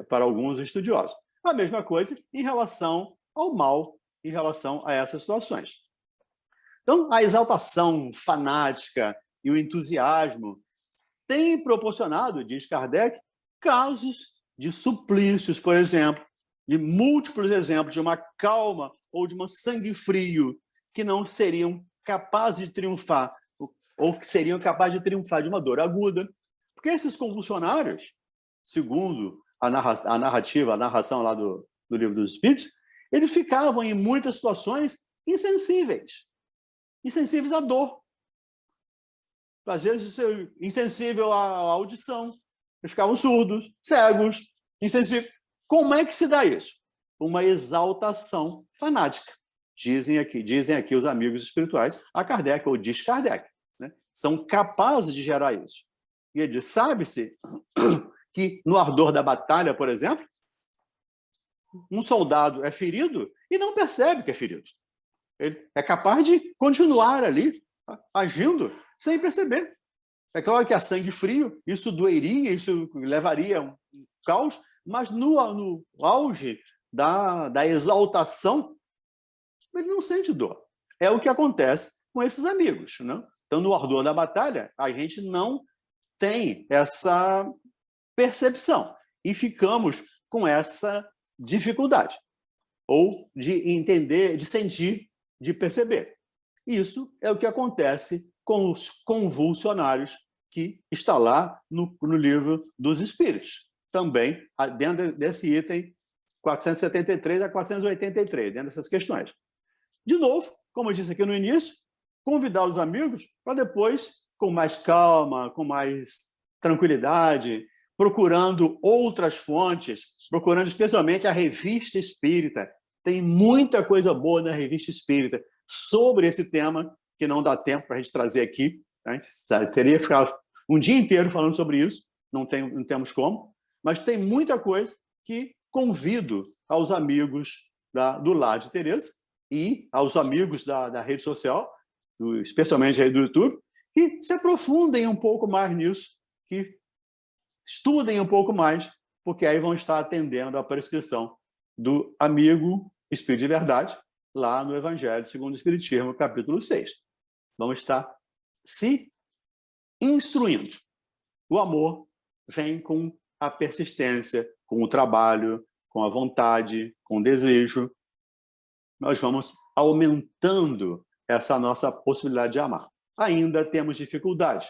para alguns estudiosos. A mesma coisa em relação ao mal, em relação a essas situações. Então, a exaltação fanática e o entusiasmo têm proporcionado, diz Kardec, casos de suplícios, por exemplo, de múltiplos exemplos de uma calma ou de um sangue frio que não seriam capazes de triunfar, ou que seriam capazes de triunfar de uma dor aguda. Porque esses convulsionários, segundo a narração lá do Livro dos Espíritos, eles ficavam em muitas situações insensíveis à dor. Às vezes, insensível à audição. Eles ficavam surdos, cegos, insensíveis. Como é que se dá isso? Uma exaltação fanática. Dizem aqui os amigos espirituais, a Kardec, ou diz Kardec, né? São capazes de gerar isso. E ele diz, sabe-se que no ardor da batalha, por exemplo, um soldado é ferido e não percebe que é ferido. Ele é capaz de continuar ali, agindo, sem perceber. É claro que a sangue frio, isso doeria, isso levaria a um caos, mas no auge da exaltação, ele não sente dor. É o que acontece com esses amigos, né? Então, no ardor da batalha, a gente não tem essa percepção e ficamos com essa dificuldade, ou de entender, de sentir, de perceber. Isso é o que acontece com os convulsionários, que está lá no Livro dos Espíritos. Também, dentro desse item 473 a 483, dentro dessas questões. De novo, como eu disse aqui no início, convidar os amigos para depois, com mais calma, com mais tranquilidade, procurando outras fontes, procurando especialmente a Revista Espírita. Tem muita coisa boa na Revista Espírita sobre esse tema, que não dá tempo para a gente trazer aqui. A gente teria que ficar um dia inteiro falando sobre isso, não temos como, mas tem muita coisa que convido aos amigos do Lar de Teresa e aos amigos da rede social, especialmente aí do YouTube, que se aprofundem um pouco mais nisso, que estudem um pouco mais, porque aí vão estar atendendo à prescrição do amigo Espírito de Verdade, lá no Evangelho segundo o Espiritismo, capítulo 6. Vamos estar se instruindo. O amor vem com a persistência, com o trabalho, com a vontade, com o desejo. nós vamos aumentando essa nossa possibilidade de amar. Ainda temos dificuldade.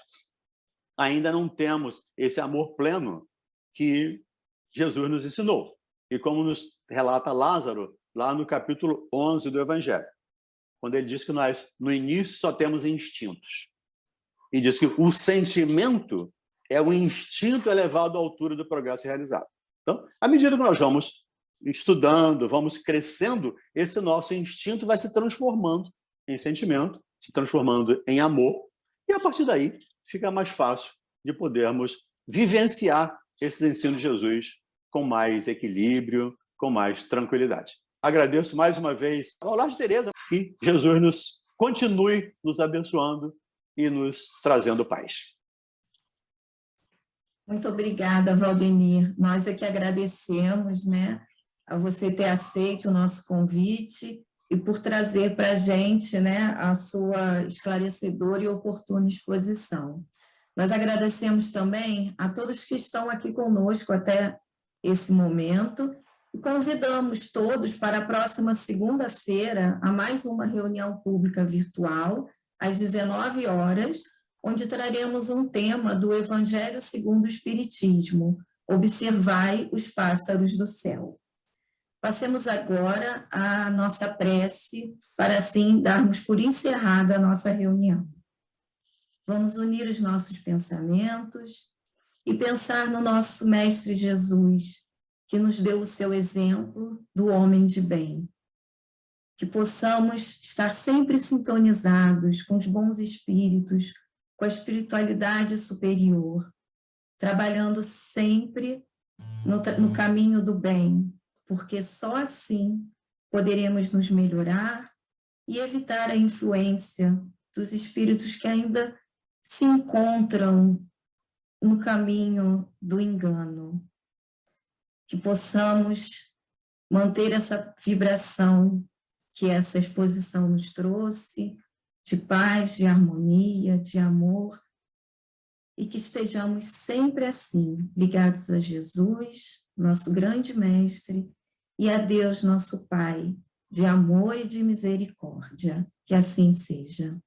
Ainda não temos esse amor pleno que Jesus nos ensinou. E como nos relata Lázaro, lá no capítulo 11 do Evangelho, quando ele diz que nós, no início, só temos instintos. E diz que o sentimento é o instinto elevado à altura do progresso realizado. Então, à medida que nós vamos estudando, vamos crescendo, esse nosso instinto vai se transformando em sentimento, se transformando em amor, e a partir daí fica mais fácil de podermos vivenciar esses ensinos de Jesus com mais equilíbrio, com mais tranquilidade. Agradeço mais uma vez ao Lar de Teresa e Jesus nos continue nos abençoando e nos trazendo paz. Muito obrigada, Valdenir. Nós é que agradecemos, né, a você ter aceito o nosso convite e por trazer para a gente, né, a sua esclarecedora e oportuna exposição. Nós agradecemos também a todos que estão aqui conosco até esse momento e convidamos todos para a próxima segunda-feira a mais uma reunião pública virtual, às 19 horas, onde traremos um tema do Evangelho segundo o Espiritismo, Observai os pássaros do céu. Passemos agora à nossa prece, para assim darmos por encerrada a nossa reunião. Vamos unir os nossos pensamentos e pensar no nosso Mestre Jesus, que nos deu o seu exemplo do homem de bem. Que possamos estar sempre sintonizados com os bons espíritos, com a espiritualidade superior, trabalhando sempre no caminho do bem, porque só assim poderemos nos melhorar e evitar a influência dos espíritos que ainda se encontram no caminho do engano. Que possamos manter essa vibração que essa exposição nos trouxe, de paz, de harmonia, de amor, e que estejamos sempre assim, ligados a Jesus, nosso grande mestre, e a Deus, nosso Pai, de amor e de misericórdia. Que assim seja.